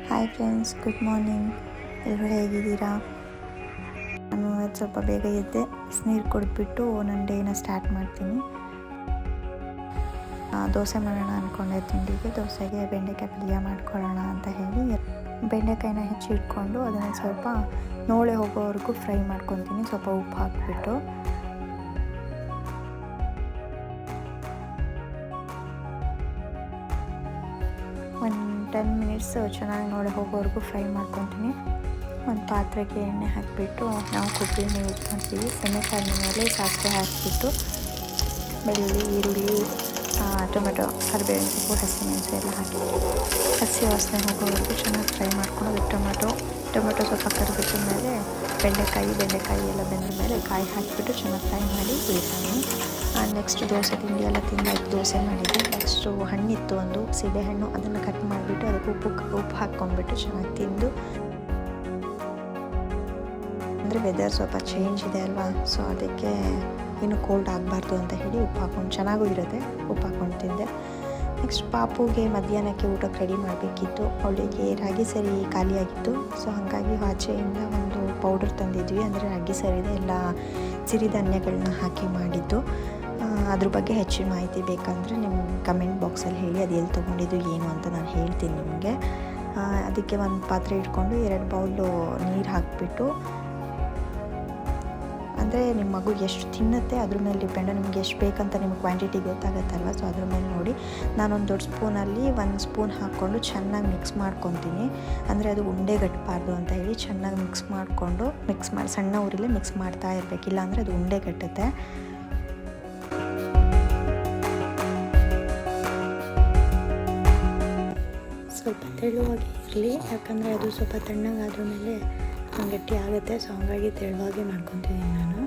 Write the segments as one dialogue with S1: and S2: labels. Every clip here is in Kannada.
S1: Hi friends, good morning. ಎಲ್ಲರೂ ಹೇಗಿದ್ದೀರಾ? ನಾನು ಸ್ವಲ್ಪ ಬೇಗ ಎದ್ದೆ, ಬಿಸಿನೀರು ಕುಡಿದ್ಬಿಟ್ಟು ನನ್ನ ಡೇನ ಸ್ಟಾರ್ಟ್ ಮಾಡ್ತೀನಿ. ದೋಸೆ ಮಾಡೋಣ ಅಂದ್ಕೊಂಡೆ. ತಿಂಡಿಗೆ ದೋಸೆಗೆ ಬೆಂಡೆಕಾಯಿ ಪಲ್ಯ ಮಾಡ್ಕೊಳ್ಳೋಣ ಅಂತ ಹೇಳಿ ಬೆಂಡೆಕಾಯಿನ ಹೆಚ್ಚಿಟ್ಕೊಂಡು ಅದನ್ನು ಸ್ವಲ್ಪ ನೋಳೆ ಹೋಗೋವರೆಗೂ ಫ್ರೈ ಮಾಡ್ಕೊತೀನಿ, ಸ್ವಲ್ಪ ಉಪ್ಪು ಹಾಕಿಬಿಟ್ಟು. ಒಂದು 10 ಮಿನಿಟ್ಸ್ ಚೆನ್ನಾಗಿ ನೋಡಿ ಹೋಗೋವರೆಗೂ ಫ್ರೈ ಮಾಡ್ಕೊತೀನಿ. ಒಂದು ಪಾತ್ರೆಗೆ ಎಣ್ಣೆ ಹಾಕಿಬಿಟ್ಟು, ನಾವು ಕೊಬ್ಬರಿನ ಯೂಸ್ ಮಾಡ್ತೀವಿ. ಎಣ್ಣೆ ಮೇಲೆ ಸಾಸಿವೆ ಹಾಕಿಬಿಟ್ಟು ಬೆಳ್ಳುಳ್ಳಿ, ಈರುಳ್ಳಿ, ಟೊಮೆಟೊ, ಕರಿಬೇವಿನ ಸೊಪ್ಪು, ಹಸಿಮೆಣಸು ಎಲ್ಲ ಹಾಕಿ ಹಸಿ ವಾಸನೆ ಹೋಗೋವರೆಗೂ ಚೆನ್ನಾಗಿ ಫ್ರೈ ಮಾಡ್ಕೊಂಡು ಟೊಮೆಟೊ ಸ್ವಲ್ಪ ಕರಿಬಿಟ್ಟ ಮೇಲೆ ಬೆಂಡೆಕಾಯಿ ಎಲ್ಲ ಬೆಂದ ಮೇಲೆ ಕಾಯಿ ಹಾಕಿಬಿಟ್ಟು ಚೆನ್ನಾಗಿ ಫ್ರೈ ಮಾಡಿ ಇಳಿಸ್ತೀನಿ. ನೆಕ್ಸ್ಟ್ ದೋಸೆ ತಿಂಡಿ ಎಲ್ಲ ತಿಂದಾಯ್ತು, ದೋಸೆ ಮಾಡಿದ್ದೆ. ನೆಕ್ಸ್ಟು ಹಣ್ಣಿತ್ತು, ಒಂದು ಸೀಬೆಹಣ್ಣು, ಅದನ್ನು ಕಟ್ ಮಾಡಿಬಿಟ್ಟು ಅದಕ್ಕೆ ಉಪ್ಪು ಹಾಕ್ಕೊಂಡ್ಬಿಟ್ಟು ಚೆನ್ನಾಗಿ ತಿಂದು. ಅಂದರೆ ವೆದರ್ ಸ್ವಲ್ಪ ಚೇಂಜ್ ಇದೆ ಅಲ್ವಾ, ಸೊ ಅದಕ್ಕೆ ಇನ್ನೂ ಕೋಲ್ಡ್ ಆಗಬಾರ್ದು ಅಂತ ಹೇಳಿ ಉಪ್ಪು ಹಾಕ್ಕೊಂಡು, ಚೆನ್ನಾಗೂ ಇರುತ್ತೆ, ಉಪ್ಪು ಹಾಕ್ಕೊಂಡು ತಿಂದೆ. ನೆಕ್ಸ್ಟ್ ಪಾಪುಗೆ ಮಧ್ಯಾಹ್ನಕ್ಕೆ ಊಟಕ್ಕೆ ರೆಡಿ ಮಾಡಬೇಕಿತ್ತು. ಅವಳಿಗೆ ರಾಗಿ ಸರಿ ಖಾಲಿಯಾಗಿತ್ತು, ಸೊ ಹಾಗಾಗಿ ಆಚೆಯಿಂದ ಒಂದು ಪೌಡರ್ ತಂದಿದ್ವಿ. ಅಂದರೆ ರಾಗಿ ಸರಿದೆ ಎಲ್ಲ ಸಿರಿಧಾನ್ಯಗಳನ್ನ ಹಾಕಿ ಮಾಡಿದ್ದು. ಅದ್ರ ಬಗ್ಗೆ ಹೆಚ್ಚಿನ ಮಾಹಿತಿ ಬೇಕಂದರೆ ನಿಮ್ಮ ಕಮೆಂಟ್ ಬಾಕ್ಸಲ್ಲಿ ಹೇಳಿ, ಅದು ಎಲ್ಲಿ ತೊಗೊಂಡಿದ್ದು ಏನು ಅಂತ ನಾನು ಹೇಳ್ತೀನಿ ನಿಮಗೆ. ಅದಕ್ಕೆ ಒಂದು ಪಾತ್ರೆ ಇಟ್ಕೊಂಡು 2 ಬೌಲು ನೀರು ಹಾಕಿಬಿಟ್ಟು, ಅಂದರೆ ನಿಮ್ಮ ಮಗು ಎಷ್ಟು ತಿನ್ನುತ್ತೆ ಅದ್ರ ಮೇಲೆ ಡಿಪೆಂಡು. ನಿಮ್ಗೆ ಎಷ್ಟು ಬೇಕಂತ ನಿಮ್ಗೆ ಕ್ವಾಂಟಿಟಿ ಗೊತ್ತಾಗತ್ತಲ್ವ, ಸೊ ಅದ್ರ ಮೇಲೆ ನೋಡಿ. ನಾನೊಂದು ದೊಡ್ಡ ಸ್ಪೂನಲ್ಲಿ 1 ಸ್ಪೂನ್ ಹಾಕ್ಕೊಂಡು ಚೆನ್ನಾಗಿ ಮಿಕ್ಸ್ ಮಾಡ್ಕೊತೀನಿ. ಅಂದರೆ ಅದು ಉಂಡೆ ಗಟ್ಟಬಾರ್ದು ಅಂತ ಹೇಳಿ ಚೆನ್ನಾಗಿ ಮಿಕ್ಸ್ ಮಾಡಿ ಸಣ್ಣ ಊರಿಲ್ಲೇ ಮಿಕ್ಸ್ ಮಾಡ್ತಾ ಇರಬೇಕಿಲ್ಲ ಅಂದರೆ ಅದು ಉಂಡೆ ಗಟ್ಟುತ್ತೆ. ಸ್ವಲ್ಪ ತೆಳುವಾಗಿ ಇರಲಿ, ಯಾಕಂದರೆ ಅದು ಸ್ವಲ್ಪ ತಣ್ಣಗಾದ್ರ ಮೇಲೆ ಗಟ್ಟಿ ಆಗುತ್ತೆ, ಸೊ ಹಂಗಾಗಿ ತೆಳುವಾಗಿ ಮಾಡ್ಕೊತಿದ್ದೀನಿ ನಾನು.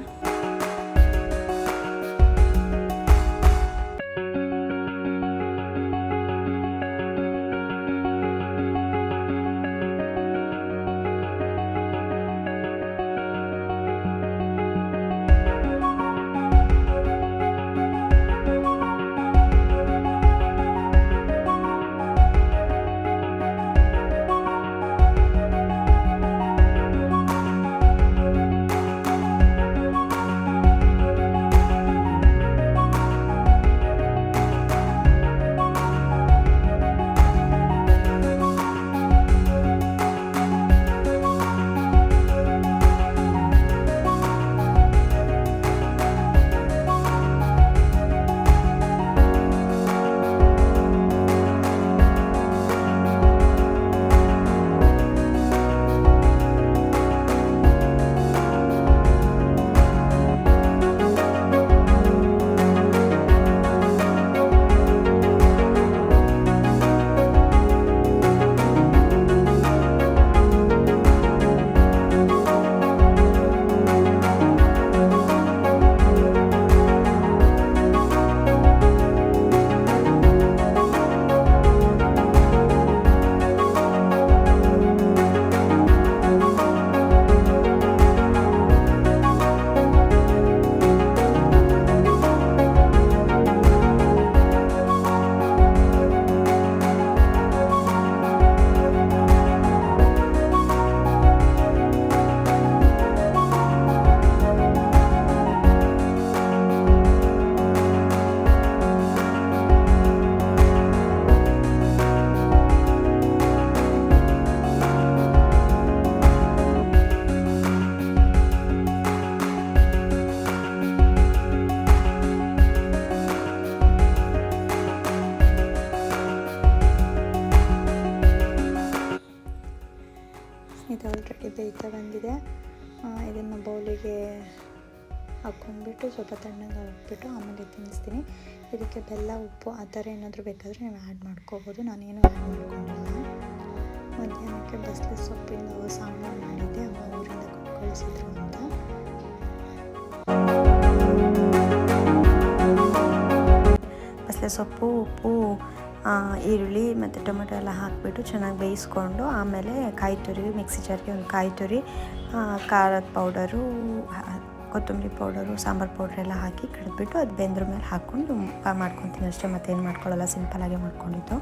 S1: ಇದು ಆಲ್ರೆಡಿ ಬೇಯ್ತಾ ಬಂದಿದೆ. ಇದನ್ನು ಬೌಲಿಗೆ ಹಾಕ್ಕೊಂಡ್ಬಿಟ್ಟು ಸ್ವಲ್ಪ ತಣ್ಣಗೆ ಹಾಕ್ಬಿಟ್ಟು ಆಮೇಲೆ ತಿನ್ನಿಸ್ತೀನಿ. ಇದಕ್ಕೆ ಬೆಲ್ಲ, ಉಪ್ಪು ಆ ಥರ ಏನಾದರೂ ಬೇಕಾದರೆ ನೀವು ಆ್ಯಡ್ ಮಾಡ್ಕೋಬೋದು. ನಾನೇನು ಆ್ಯಡ್ ಮಾಡ್ಕೊಂಡಿಲ್ಲ. ಮಧ್ಯಾಹ್ನಕ್ಕೆ ಬಸಳೆ ಸೊಪ್ಪಿಂದ ಸಾಂಬಾರು ಮಾಡಿದ್ದೆ, ಅಮ್ಮ ಊರಿಂದ ಕೊಟ್ಟು ಕಳಿಸಿದ್ರು ಅಂತ. ಬಸಳೆ ಸೊಪ್ಪು, ಉಪ್ಪು, ಈರುಳ್ಳಿ ಮತ್ತು ಟೊಮೆಟೊ ಎಲ್ಲ ಹಾಕಿಬಿಟ್ಟು ಚೆನ್ನಾಗಿ ಬೇಯಿಸ್ಕೊಂಡು, ಆಮೇಲೆ ಕಾಯಿ ತುರಿ, ಮಿಕ್ಸಿ ಜಾರ್ಗೆ ಒಂದು ಕಾಯಿ ತುರಿ, ಖಾರದ ಪೌಡರು, ಕೊತ್ತಂಬರಿ ಪೌಡರು, ಸಾಂಬಾರು ಪೌಡ್ರ್ ಎಲ್ಲ ಹಾಕಿ ಕಡಿದ್ಬಿಟ್ಟು ಅದು ಬೆಂದ್ರ ಮೇಲೆ ಹಾಕ್ಕೊಂಡು ಮಾಡ್ಕೊತೀನಿ ಅಷ್ಟೇ. ಮತ್ತೇನು ಮಾಡ್ಕೊಳ್ಳಲ್ಲ, ಸಿಂಪಲಾಗೆ ಮಾಡ್ಕೊಂಡಿದ್ದು.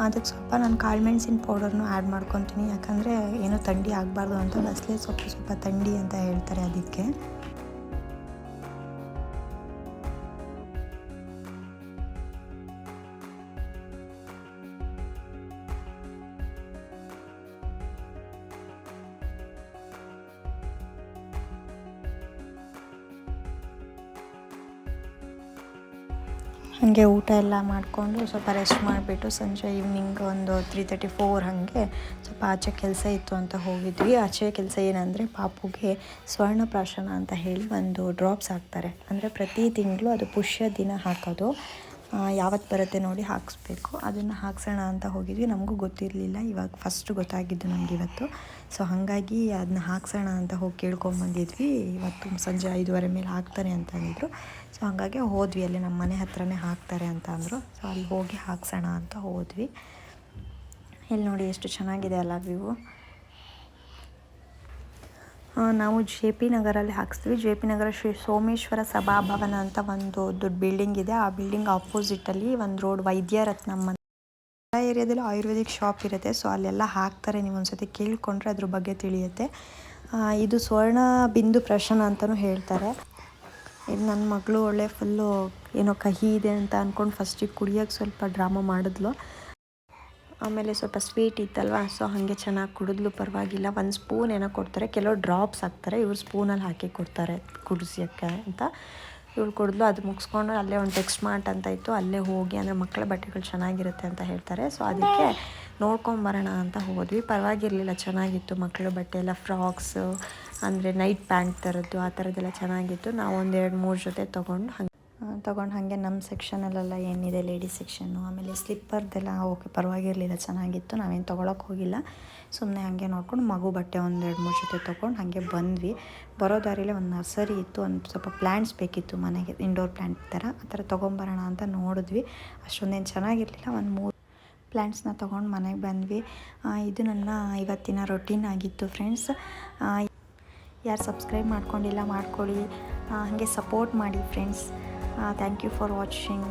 S1: ಅದಕ್ಕೆ ಸ್ವಲ್ಪ ನಾನು ಕಾಳುಮೆಣಸಿನ ಪೌಡರ್ನು ಆ್ಯಡ್ ಮಾಡ್ಕೊತೀನಿ, ಯಾಕಂದರೆ ಏನೂ ಥಂಡಿ ಆಗಬಾರ್ದು ಅಂತ ಬಸಳೆ ಸೊಪ್ಪು ಸ್ವಲ್ಪ ಥಂಡಿ ಅಂತ ಹೇಳ್ತಾರೆ ಅದಕ್ಕೆ. ಹಾಗೆ ಊಟ ಎಲ್ಲ ಮಾಡಿಕೊಂಡು ಸ್ವಲ್ಪ ರೆಸ್ಟ್ ಮಾಡಿಬಿಟ್ಟು ಸಂಜೆ ಈವ್ನಿಂಗ್ ಒಂದು 3:34 ಹಾಗೆ ಸ್ವಲ್ಪ ಆಚೆ ಕೆಲಸ ಇತ್ತು ಅಂತ ಹೋಗಿದ್ವಿ. ಆಚೆ ಕೆಲಸ ಏನಂದರೆ ಪಾಪುಗೆ ಸ್ವರ್ಣಪ್ರಾಶನ ಅಂತ ಹೇಳಿ ಒಂದು ಡ್ರಾಪ್ಸ್ ಹಾಕ್ತಾರೆ. ಅಂದರೆ ಪ್ರತಿ ತಿಂಗಳು ಅದು ಪುಷ್ಯ ದಿನ ಹಾಕೋದು, ಯಾವತ್ತು ಬರುತ್ತೆ ನೋಡಿ ಹಾಕಿಸ್ಬೇಕು. ಅದನ್ನು ಹಾಕ್ಸೋಣ ಅಂತ ಹೋಗಿದ್ವಿ. ನಮಗೂ ಗೊತ್ತಿರಲಿಲ್ಲ, ಇವಾಗ ಫಸ್ಟ್ ಗೊತ್ತಾಗಿದ್ದು ನಮ್ಗೆ ಇವತ್ತು. ಸೊ ಹಾಗಾಗಿ ಅದನ್ನ ಹಾಕ್ಸೋಣ ಅಂತ ಹೋಗಿ ಕೇಳ್ಕೊಂಬಂದಿದ್ವಿ. ಇವತ್ತು ಸಂಜೆ 5:15 ಮೇಲೆ ಹಾಕ್ತಾರೆ ಅಂತ ಅಂದಿದ್ರು. ಸೊ ಹಾಗಾಗಿ ಹೋದ್ವಿ, ಅಲ್ಲಿ ನಮ್ಮ ಮನೆ ಹತ್ರನೇ ಹಾಕ್ತಾರೆ ಅಂತ ಅಂದರು. ಸೊ ಅಲ್ಲಿ ಹೋಗಿ ಹಾಕ್ಸೋಣ ಅಂತ ಹೋದ್ವಿ. ಇಲ್ಲಿ ನೋಡಿ ಎಷ್ಟು ಚೆನ್ನಾಗಿದೆ ಅಲ್ಲ ವ್ಯೂ. ನಾವು JP ನಗರಲ್ಲಿ ಹಾಕ್ಸ್ತೀವಿ. JP ನಗರ ಶ್ರೀ ಸೋಮೇಶ್ವರ ಸಭಾಭವನ ಅಂತ ಒಂದು ದೊಡ್ಡ ಬಿಲ್ಡಿಂಗ್ ಇದೆ. ಆ ಬಿಲ್ಡಿಂಗ್ ಆಪೋಸಿಟಲ್ಲಿ ಒಂದು ರೋಡ್ ವೈದ್ಯರತ್ನಂ ಅಂತ ಆ ಏರಿಯಾದಲ್ಲಿ ಆಯುರ್ವೇದಿಕ್ ಶಾಪ್ ಇರುತ್ತೆ. ಸೊ ಅಲ್ಲೆಲ್ಲ ಹಾಕ್ತಾರೆ, ನೀವು ಒಂದ್ಸತಿ ಕೇಳಿಕೊಂಡ್ರೆ ಅದ್ರ ಬಗ್ಗೆ ತಿಳಿಯುತ್ತೆ. ಇದು ಸ್ವರ್ಣ ಬಿಂದು ಪ್ರಾಶನ ಅಂತಲೂ ಹೇಳ್ತಾರೆ. ಇದು ನನ್ನ ಮಗಳು ಒಳ್ಳೆ ಫುಲ್ಲು ಏನೋ ಕಹಿ ಇದೆ ಅಂತ ಅಂದ್ಕೊಂಡು ಫಸ್ಟಿಗೆ ಕುಡಿಯೋಕ್ಕೆ ಸ್ವಲ್ಪ ಡ್ರಾಮಾ ಮಾಡಿದ್ಲು. ಆಮೇಲೆ ಸ್ವಲ್ಪ ಸ್ವೀಟ್ ಇತ್ತಲ್ವ, ಸೊ ಹಾಗೆ ಚೆನ್ನಾಗಿ ಕುಡಿದ್ಲು, ಪರವಾಗಿಲ್ಲ. ಒಂದು ಸ್ಪೂನ್ ಏನೋ ಕೊಡ್ತಾರೆ, ಕೆಲವು ಡ್ರಾಪ್ಸ್ ಹಾಕ್ತಾರೆ, ಇವ್ರು ಸ್ಪೂನಲ್ಲಿ ಹಾಕಿ ಕೊಡ್ತಾರೆ ಕುಡಿಸೋಕ್ಕೆ ಅಂತ. ಇವಳು ಕುಡಿದ್ಲು. ಅದು ಮುಗಿಸ್ಕೊಂಡು ಅಲ್ಲೇ ಒಂದು ಟೆಕ್ಸ್ಟ್ ಮಾರ್ಟ್ ಅಂತ ಇತ್ತು, ಅಲ್ಲೇ ಹೋಗಿ ಅಂದರೆ ಮಕ್ಕಳ ಬಟ್ಟೆಗಳು ಚೆನ್ನಾಗಿರುತ್ತೆ ಅಂತ ಹೇಳ್ತಾರೆ. ಸೊ ಅದಕ್ಕೆ ನೋಡ್ಕೊಂಬರೋಣ ಅಂತ ಹೋದ್ವಿ. ಪರವಾಗಿರಲಿಲ್ಲ, ಚೆನ್ನಾಗಿತ್ತು. ಮಕ್ಕಳ ಬಟ್ಟೆ ಎಲ್ಲ ಫ್ರಾಕ್ಸು, ಅಂದರೆ ನೈಟ್ ಪ್ಯಾಂಟ್ ಥರದ್ದು ಆ ಥರದ್ದೆಲ್ಲ ಚೆನ್ನಾಗಿತ್ತು. ನಾವು ಒಂದು 2-3 ಜೊತೆ ತೊಗೊಂಡು ಹಾಗೆ ನಮ್ಮ ಸೆಕ್ಷನಲ್ಲೆಲ್ಲ ಏನಿದೆ ಲೇಡೀಸ್ ಸೆಕ್ಷನ್ನು, ಆಮೇಲೆ ಸ್ಲಿಪ್ಪರ್ದೆಲ್ಲ ಓಕೆ ಪರವಾಗಿರಲಿಲ್ಲ, ಚೆನ್ನಾಗಿತ್ತು. ನಾವೇನು ತೊಗೊಳಕ್ಕೆ ಹೋಗಿಲ್ಲ, ಸುಮ್ಮನೆ ಹಾಗೆ ನೋಡ್ಕೊಂಡು ಮಗು ಬಟ್ಟೆ ಒಂದು 2-3 ಜೊತೆ ತೊಗೊಂಡು ಹಾಗೆ ಬಂದ್ವಿ. ಬರೋ ದಾರಿಲೇ ಒಂದು ನರ್ಸರಿ ಇತ್ತು, ಒಂದು ಸ್ವಲ್ಪ ಪ್ಲ್ಯಾಂಟ್ಸ್ ಬೇಕಿತ್ತು ಮನೆಗೆ, ಇಂಡೋರ್ ಪ್ಲ್ಯಾಂಟ್ ಥರ, ಆ ಥರ ತೊಗೊಂಬರೋಣ ಅಂತ ನೋಡಿದ್ವಿ. ಅಷ್ಟೊಂದೇನು ಚೆನ್ನಾಗಿರಲಿಲ್ಲ. ಒಂದು 3 ಪ್ಲ್ಯಾಂಟ್ಸ್ನ ತೊಗೊಂಡು ಮನೆಗೆ ಬಂದ್ವಿ. ಇದು ನನ್ನ ಇವತ್ತಿನ ರೊಟೀನ್ ಆಗಿತ್ತು ಫ್ರೆಂಡ್ಸ್. ಯಾರು ಸಬ್ಸ್ಕ್ರೈಬ್ ಮಾಡ್ಕೊಂಡಿಲ್ಲ ಮಾಡ್ಕೊಳ್ಳಿ, ಹಾಗೆ ಸಪೋರ್ಟ್ ಮಾಡಿ friends. Thank you for watching.